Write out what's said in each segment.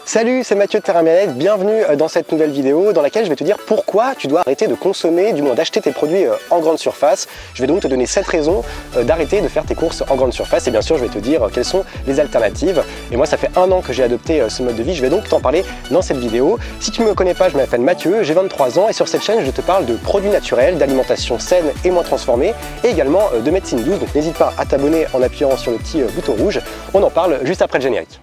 Salut, c'est Mathieu de Terrain Bien-être, bienvenue dans cette nouvelle vidéo dans laquelle je vais te dire pourquoi tu dois arrêter de consommer, du moins d'acheter tes produits en grande surface. Je vais donc te donner 7 raisons d'arrêter de faire tes courses en grande surface et bien sûr je vais te dire quelles sont les alternatives. Et moi ça fait 1 an que j'ai adopté ce mode de vie, je vais donc t'en parler dans cette vidéo. Si tu ne me connais pas, je m'appelle Mathieu, j'ai 23 ans et sur cette chaîne je te parle de produits naturels, d'alimentation saine et moins transformée et également de médecine douce, donc n'hésite pas à t'abonner en appuyant sur le petit bouton rouge. On en parle juste après le générique.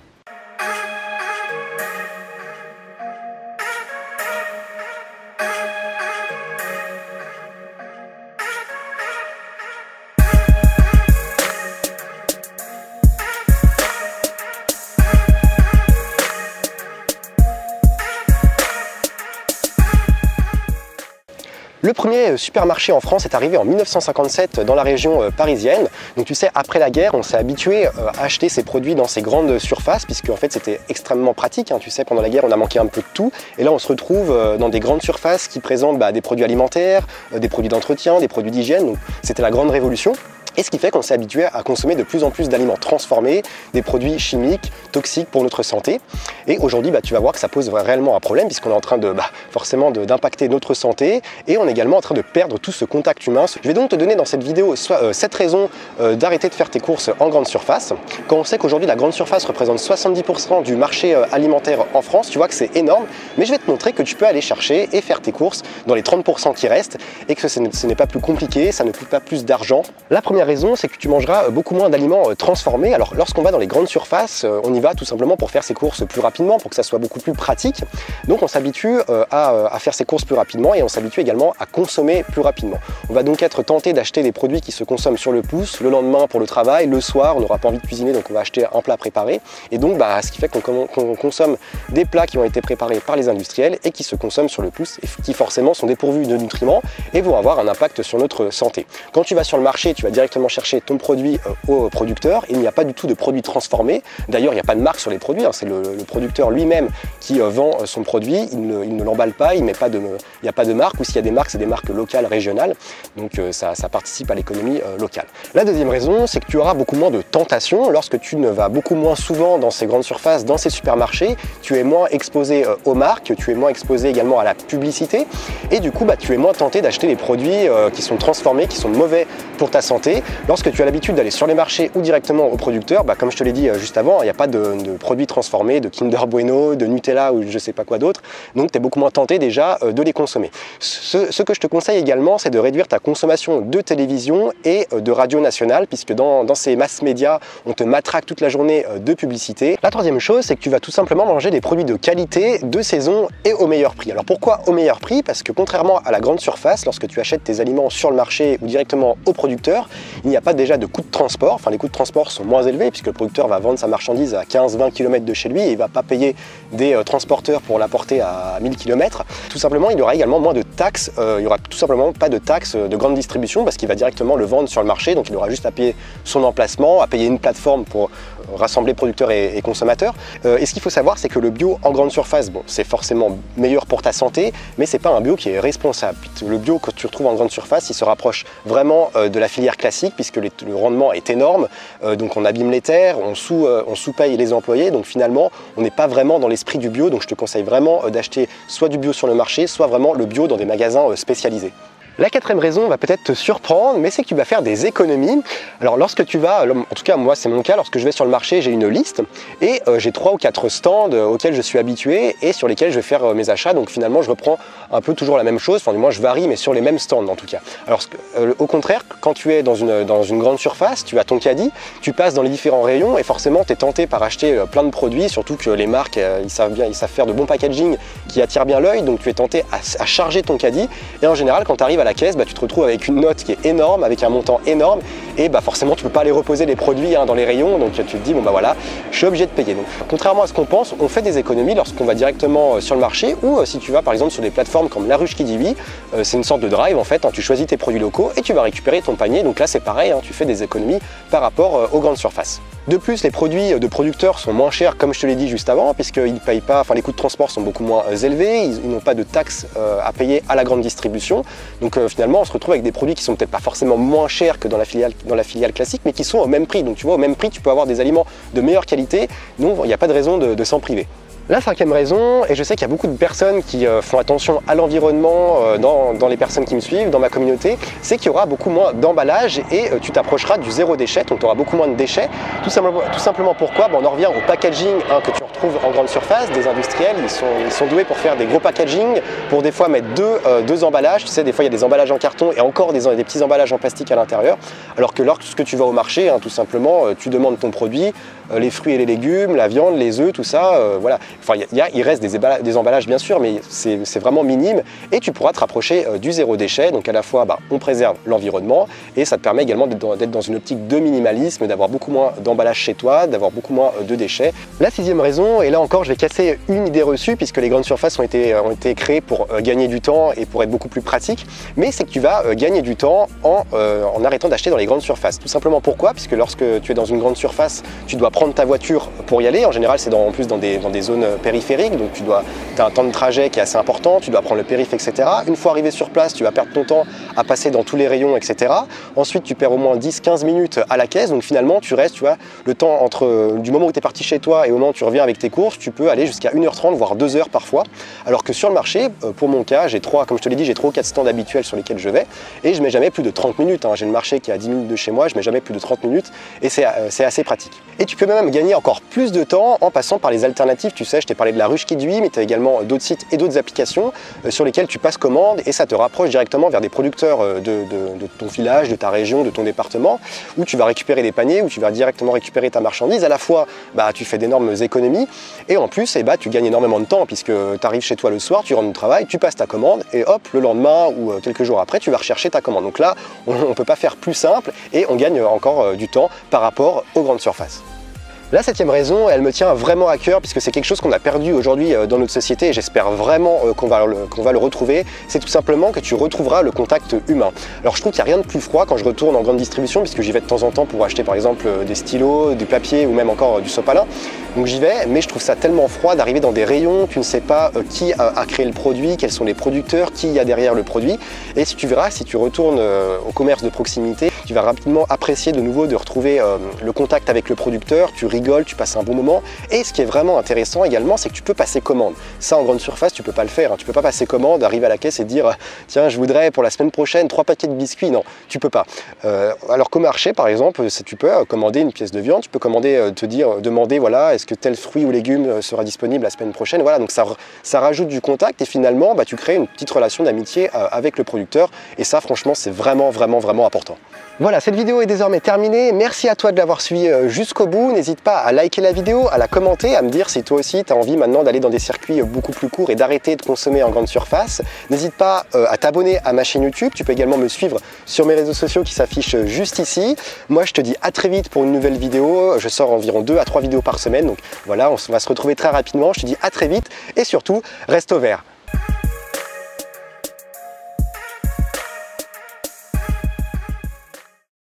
Le premier supermarché en France est arrivé en 1957 dans la région parisienne. Donc tu sais, après la guerre, on s'est habitué à acheter ces produits dans ces grandes surfaces puisque en fait c'était extrêmement pratique. Tu sais, pendant la guerre, on a manqué un peu de tout. Et là, on se retrouve dans des grandes surfaces qui présentent des produits alimentaires, des produits d'entretien, des produits d'hygiène. Donc c'était la grande révolution. Et ce qui fait qu'on s'est habitué à consommer de plus en plus d'aliments transformés, des produits chimiques, toxiques pour notre santé. Et aujourd'hui, tu vas voir que ça pose réellement un problème puisqu'on est en train de forcément d'impacter notre santé et on est également en train de perdre tout ce contact humain. Je vais donc te donner dans cette vidéo 7 raisons d'arrêter de faire tes courses en grande surface. Quand on sait qu'aujourd'hui la grande surface représente 70% du marché alimentaire en France, tu vois que c'est énorme, mais je vais te montrer que tu peux aller chercher et faire tes courses dans les 30% qui restent et que ce n'est pas plus compliqué, ça ne coûte pas plus d'argent. La première raison, c'est que tu mangeras beaucoup moins d'aliments transformés. Alors lorsqu'on va dans les grandes surfaces, on y va tout simplement pour faire ses courses plus rapidement, pour que ça soit beaucoup plus pratique. Donc on s'habitue à faire ses courses plus rapidement et on s'habitue également à consommer plus rapidement. On va donc être tenté d'acheter des produits qui se consomment sur le pouce, le lendemain pour le travail, le soir, on n'aura pas envie de cuisiner, donc on va acheter un plat préparé. Et donc ce qui fait qu'on consomme des plats qui ont été préparés par les industriels et qui se consomment sur le pouce et qui forcément sont dépourvus de nutriments et vont avoir un impact sur notre santé. Quand tu vas sur le marché, tu vas directement chercher ton produit au producteur. Il n'y a pas du tout de produits transformés. D'ailleurs, il n'y a pas de marque sur les produits. C'est le producteur lui-même qui vend son produit. Il ne l'emballe pas. Il n'y a pas de marque. Ou s'il y a des marques, c'est des marques locales, régionales. Donc ça participe à l'économie locale. La deuxième raison, c'est que tu auras beaucoup moins de tentations. Lorsque tu ne vas beaucoup moins souvent dans ces grandes surfaces, dans ces supermarchés, tu es moins exposé aux marques. Tu es moins exposé également à la publicité. Et du coup, tu es moins tenté d'acheter des produits qui sont transformés, qui sont mauvais pour ta santé. Lorsque tu as l'habitude d'aller sur les marchés ou directement au producteur, comme je te l'ai dit juste avant, il n'y a pas de produits transformés, de Kinder Bueno, de Nutella ou je ne sais pas quoi d'autre. Donc tu es beaucoup moins tenté déjà de les consommer. Ce que je te conseille également, c'est de réduire ta consommation de télévision et de radio nationale, puisque dans ces masses médias, on te matraque toute la journée de publicité. La troisième chose, c'est que tu vas tout simplement manger des produits de qualité, de saison et au meilleur prix. Alors pourquoi au meilleur prix? Parce que contrairement à la grande surface, lorsque tu achètes tes aliments sur le marché ou directement au producteur, il n'y a pas déjà de coûts de transport. Enfin, les coûts de transport sont moins élevés puisque le producteur va vendre sa marchandise à 15-20 km de chez lui et il ne va pas payer des transporteurs pour l'apporter à 1000 km. Tout simplement, il y aura également moins de taxes. Il n'y aura tout simplement pas de taxes de grande distribution parce qu'il va directement le vendre sur le marché. Donc, il aura juste à payer son emplacement, à payer une plateforme pour rassembler producteurs et consommateurs. Et ce qu'il faut savoir, c'est que le bio en grande surface, c'est forcément meilleur pour ta santé, mais c'est pas un bio qui est responsable. Le bio que tu retrouves en grande surface, il se rapproche vraiment de la filière classique puisque le rendement est énorme, donc on abîme les terres, on sous-paye les employés, donc finalement on n'est pas vraiment dans l'esprit du bio, donc je te conseille vraiment d'acheter soit du bio sur le marché, soit vraiment le bio dans des magasins spécialisés. La quatrième raison va peut-être te surprendre, mais c'est que tu vas faire des économies. Alors lorsque tu vas, en tout cas moi c'est mon cas, lorsque je vais sur le marché, j'ai une liste et j'ai 3 ou 4 stands auxquels je suis habitué et sur lesquels je vais faire mes achats. Donc finalement je reprends un peu toujours la même chose, enfin du moins je varie mais sur les mêmes stands en tout cas. Alors au contraire, quand tu es dans une grande surface, tu as ton caddie, tu passes dans les différents rayons et forcément tu es tenté par acheter plein de produits, surtout que les marques ils savent faire de bons packaging qui attirent bien l'œil, donc tu es tenté à charger ton caddie et en général quand tu arrives à la caisse, tu te retrouves avec une note qui est énorme, avec un montant énorme et forcément tu peux pas aller reposer les produits dans les rayons, donc tu te dis voilà, je suis obligé de payer. Donc contrairement à ce qu'on pense, on fait des économies lorsqu'on va directement sur le marché ou si tu vas par exemple sur des plateformes comme La Ruche qui dit oui, c'est une sorte de drive en fait, tu choisis tes produits locaux et tu vas récupérer ton panier, donc là c'est pareil, tu fais des économies par rapport aux grandes surfaces. De plus, les produits de producteurs sont moins chers, comme je te l'ai dit juste avant, puisqu'ils ne payent pas, enfin les coûts de transport sont beaucoup moins élevés, ils n'ont pas de taxes à payer à la grande distribution. Donc finalement, on se retrouve avec des produits qui sont peut-être pas forcément moins chers que dans la filiale classique, mais qui sont au même prix. Donc tu vois, au même prix, tu peux avoir des aliments de meilleure qualité, donc il n'y a pas de raison de s'en priver. La cinquième raison, et je sais qu'il y a beaucoup de personnes qui font attention à l'environnement dans les personnes qui me suivent, dans ma communauté, c'est qu'il y aura beaucoup moins d'emballage et tu t'approcheras du zéro déchet, donc tu auras beaucoup moins de déchets. Tout simplement pourquoi? On en revient au packaging que tu retrouves en grande surface. Des industriels, ils sont doués pour faire des gros packaging, pour des fois mettre deux emballages. Tu sais, des fois il y a des emballages en carton et encore des petits emballages en plastique à l'intérieur. Alors que lorsque tu vas au marché, tout simplement, tu demandes ton produit, les fruits et les légumes, la viande, les œufs, tout ça, voilà. Enfin, il reste des emballages bien sûr, mais c'est vraiment minime et tu pourras te rapprocher du zéro déchet. Donc à la fois, on préserve l'environnement et ça te permet également d'être dans une optique de minimalisme, d'avoir beaucoup moins d'emballage chez toi, d'avoir beaucoup moins de déchets. La sixième raison, et là encore je vais casser une idée reçue puisque les grandes surfaces ont été créées pour gagner du temps et pour être beaucoup plus pratiques, mais c'est que tu vas gagner du temps en arrêtant d'acheter dans les grandes surfaces. Tout simplement pourquoi? Puisque lorsque tu es dans une grande surface, tu dois prendre ta voiture pour y aller. En général, c'est en plus dans des zones périphériques, donc tu as un temps de trajet qui est assez important, tu dois prendre le périph', etc. Une fois arrivé sur place, tu vas perdre ton temps à passer dans tous les rayons, etc. Ensuite, tu perds au moins 10-15 minutes à la caisse, donc finalement, tu restes, tu vois, le temps du moment où tu es parti chez toi et au moment où tu reviens avec tes courses, tu peux aller jusqu'à 1h30, voire 2h parfois. Alors que sur le marché, pour mon cas, comme je te l'ai dit, j'ai 3 ou 4 stands habituels sur lesquels je vais et je mets jamais plus de 30 minutes. J'ai le marché qui est à 10 minutes de chez moi, je mets jamais plus de 30 minutes et c'est assez pratique. Et tu peux même gagner encore plus de temps en passant par les alternatives. Tu sais, je t'ai parlé de la ruche qui duit, mais tu as également d'autres sites et d'autres applications sur lesquelles tu passes commande et ça te rapproche directement vers des producteurs de ton village, de ta région, de ton département, où tu vas récupérer des paniers, où tu vas directement récupérer ta marchandise. À la fois, tu fais d'énormes économies et en plus, tu gagnes énormément de temps puisque tu arrives chez toi le soir, tu rentres du travail, tu passes ta commande et hop, le lendemain ou quelques jours après, tu vas rechercher ta commande. Donc là, on ne peut pas faire plus simple et on gagne encore du temps par rapport aux grandes surfaces. La septième raison, elle me tient vraiment à cœur puisque c'est quelque chose qu'on a perdu aujourd'hui dans notre société et j'espère vraiment qu'on va le retrouver. C'est tout simplement que tu retrouveras le contact humain. Alors je trouve qu'il n'y a rien de plus froid quand je retourne en grande distribution puisque j'y vais de temps en temps pour acheter par exemple des stylos, du papier ou même encore du sopalin. Donc j'y vais, mais je trouve ça tellement froid d'arriver dans des rayons, tu ne sais pas qui a créé le produit, quels sont les producteurs, qui y a derrière le produit. Et si tu verras, si tu retournes au commerce de proximité, tu vas rapidement apprécier de nouveau de retrouver le contact avec le producteur, tu rigoles, tu passes un bon moment. Et ce qui est vraiment intéressant également, c'est que tu peux passer commande. Ça en grande surface, tu peux pas le faire. Tu peux pas passer commande, arriver à la caisse et dire tiens, je voudrais pour la semaine prochaine 3 paquets de biscuits. Non, tu peux pas. Alors qu'au marché, par exemple, tu peux commander une pièce de viande, tu peux demander voilà, est-ce que tel fruit ou légume sera disponible la semaine prochaine. Voilà, donc ça rajoute du contact et finalement, tu crées une petite relation d'amitié avec le producteur. Et ça, franchement, c'est vraiment important. Voilà, cette vidéo est désormais terminée. Merci à toi de l'avoir suivi jusqu'au bout. N'hésite pas à liker la vidéo, à la commenter, à me dire si toi aussi tu as envie maintenant d'aller dans des circuits beaucoup plus courts et d'arrêter de consommer en grande surface. N'hésite pas à t'abonner à ma chaîne YouTube. Tu peux également me suivre sur mes réseaux sociaux qui s'affichent juste ici. Moi, je te dis à très vite pour une nouvelle vidéo. Je sors environ 2 à 3 vidéos par semaine. Donc voilà, on va se retrouver très rapidement. Je te dis à très vite et surtout, reste au vert.